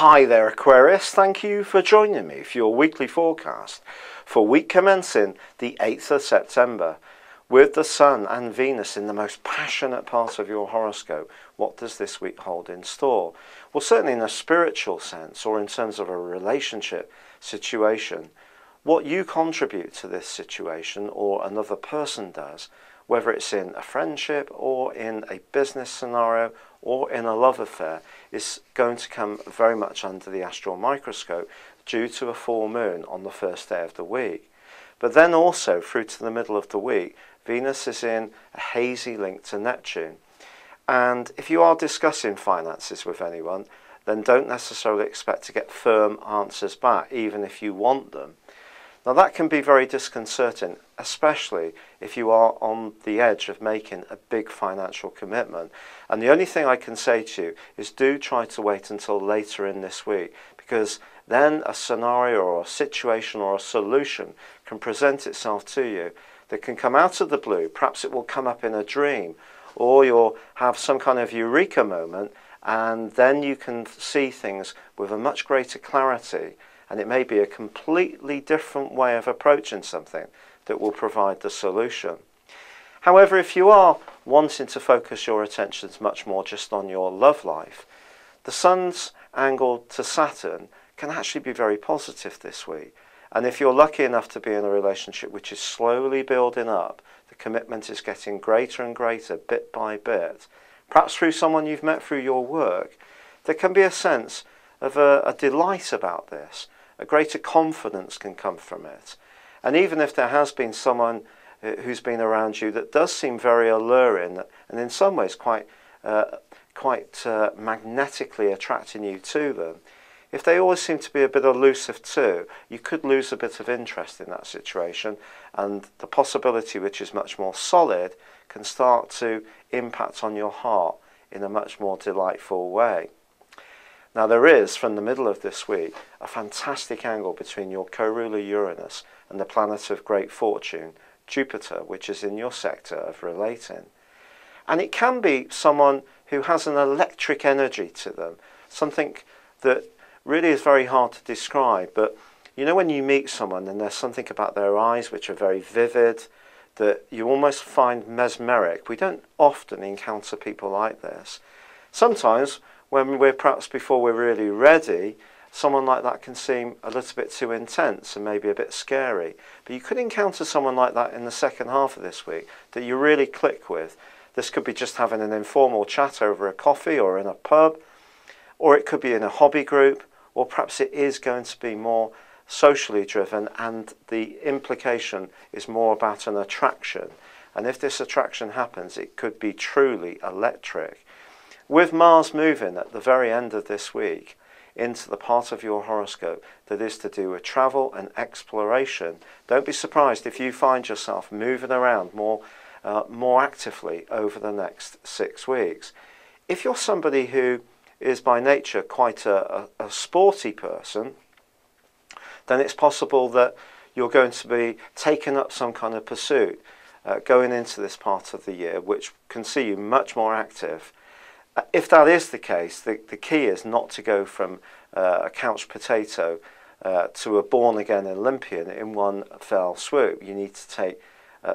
Hi there, Aquarius. Thank you for joining me for your weekly forecast for week commencing the 8th of September. With the Sun and Venus in the most passionate part of your horoscope, what does this week hold in store? Well, certainly in a spiritual sense or in terms of a relationship situation, what you contribute to this situation or another person does, whether it's in a friendship or in a business scenario or in a love affair, is going to come very much under the astral microscope due to a full moon on the first day of the week. But then also through to the middle of the week, Venus is in a hazy link to Neptune. And if you are discussing finances with anyone, then don't necessarily expect to get firm answers back, even if you want them. Now that can be very disconcerting, especially if you are on the edge of making a big financial commitment. And the only thing I can say to you is do try to wait until later in this week, because then a scenario or a situation or a solution can present itself to you that can come out of the blue. Perhaps it will come up in a dream, or you'll have some kind of eureka moment, and then you can see things with a much greater clarity. And it may be a completely different way of approaching something that will provide the solution. However, if you are wanting to focus your attentions much more just on your love life, the Sun's angle to Saturn can actually be very positive this week. And if you're lucky enough to be in a relationship which is slowly building up, the commitment is getting greater and greater bit by bit, perhaps through someone you've met through your work, there can be a sense of a delight about this. A greater confidence can come from it. And even if there has been someone who's been around you that does seem very alluring and in some ways quite magnetically attracting you to them, if they always seem to be a bit elusive too, you could lose a bit of interest in that situation, and the possibility, which is much more solid, can start to impact on your heart in a much more delightful way. Now there is, from the middle of this week, a fantastic angle between your co-ruler Uranus and the planet of great fortune, Jupiter, which is in your sector of relating. And it can be someone who has an electric energy to them, something that really is very hard to describe. But you know when you meet someone and there's something about their eyes which are very vivid, that you almost find mesmeric. We don't often encounter people like this. Sometimes, when we're perhaps before we're really ready, someone like that can seem a little bit too intense and maybe a bit scary. But you could encounter someone like that in the second half of this week that you really click with. This could be just having an informal chat over a coffee or in a pub, or it could be in a hobby group, or perhaps it is going to be more socially driven and the implication is more about an attraction. And if this attraction happens, it could be truly electric. With Mars moving at the very end of this week into the part of your horoscope that is to do with travel and exploration, don't be surprised if you find yourself moving around more actively over the next 6 weeks. If you're somebody who is by nature quite a sporty person, then it's possible that you're going to be taking up some kind of pursuit going into this part of the year, which can see you much more active. If that is the case, the key is not to go from a couch potato to a born-again Olympian in one fell swoop. You need to take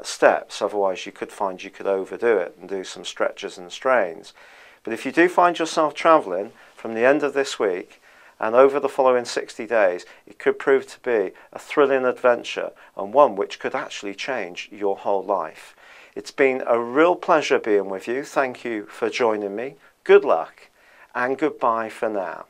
steps, otherwise you could find you could overdo it and do some stretches and strains. But if you do find yourself travelling from the end of this week and over the following 60 days, it could prove to be a thrilling adventure and one which could actually change your whole life. It's been a real pleasure being with you. Thank you for joining me. Good luck and goodbye for now.